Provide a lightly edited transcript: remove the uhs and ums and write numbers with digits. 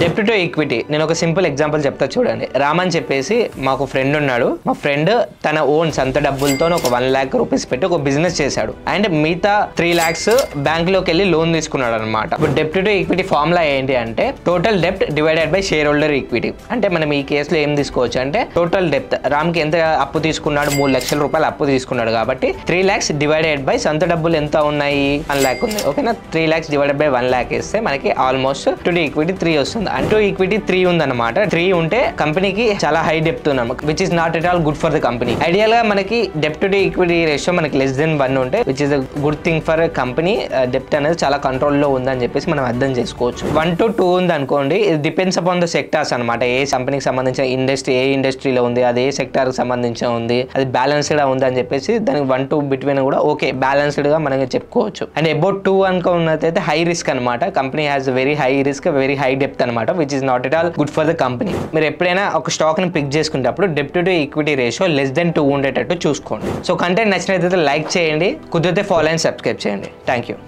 డెప్ట్ to equity నేను ఒక simple example చెప్తా చూడండి. రామ్ అని చెప్పేసి మాకు ఫ్రెండ్ ఉన్నాడు. మా ఫ్రెండ్ తన ఓన్ సొంత డబ్బులతో ఒక 1 lakh rupees పెట్టి ఒక బిజినెస్ చేశాడు అండ్ మిగతా 3 lakhs బ్యాంక్ లోకి వెళ్ళి లోన్ తీసుకున్నాడు అనమాట. ఇప్పుడు డెప్ట్ టు ఈక్విటీ ఫార్ములా ఏంటి అంటే టోటల్ డెప్ట్ divided by shareholder equity. అంటే మనం ఈ కేసులో ఏం తీసుకోవచ్చు అంటే టోటల్ డెప్ట్ రామ్కి ఎంత అప్పు తీసుకున్నాడు, 3 లక్షల రూపాయలు అప్పు తీసుకున్నాడు కాబట్టి 3 lakhs డివైడెడ్ బై సొంత డబ్బులు ఎంత ఉన్నాయి, 1 lakh ఉంది. ఓకేనా, 3 lakhs డివైడెడ్ బై 1 lakh ఇస్తే మనకి ఆల్మోస్ట్ టు ఈక్విటీ 3 వస్తుంది. అంటూ ఈక్విటీ 3 ఉందన్నమాట. 3 ఉంటే కంపెనీకి చాలా హై డెప్ట్ ఉన్నాం, which is not at all good for the company. Ideal గా మనకి డెప్ట్ టు ఈక్విటీ రేషియో మనకి less than 1 ఉంటే which is good thing for company. డెప్ట్ అనేది చాలా కంట్రోల్లో ఉందని చెప్పేసి మనం అర్థం చేసుకోవచ్చు. 1 to 2 ఉంది అనుకోండి, ఇది డిపెండ్స్ అపాన్ ద సెక్టార్స్ అనమాట. ఏ కంపెనీకి సంబంధించిన ఇండస్ట్రీ ఏ ఇండస్ట్రీలో ఉంది, అది ఏ సెక్టార్ కి సంబంధించి ఉంది, అది బ్యాలెన్స్డ్ గా ఉంది అని చెప్పేసి దానికి 1 to బిట్వీన్ కూడా ఓకే బ్యాలెన్స్డ్ గా మనం చెప్పుకోవచ్చు. అండ్ అబౌట్ 2 అనుకున్నట్లయితే హై రిస్క్ అనమాట. Company has very high risk, very high depth అనమాట, which is not at all good for the company. మీరు ఎప్పుడైనా ఒక స్టాక్ ని పిక్ చేసుకునేటప్పుడు డెప్ట్ to equity ratio less than 2 ఉండేటట్టు చూసుకోండి. సో కంటెంట్ నచ్చినట్లయితే లైక్ చేయండి, కుదిరితే ఫాలో అండ్ సబ్స్క్రైబ్ చేయండి. Thank you.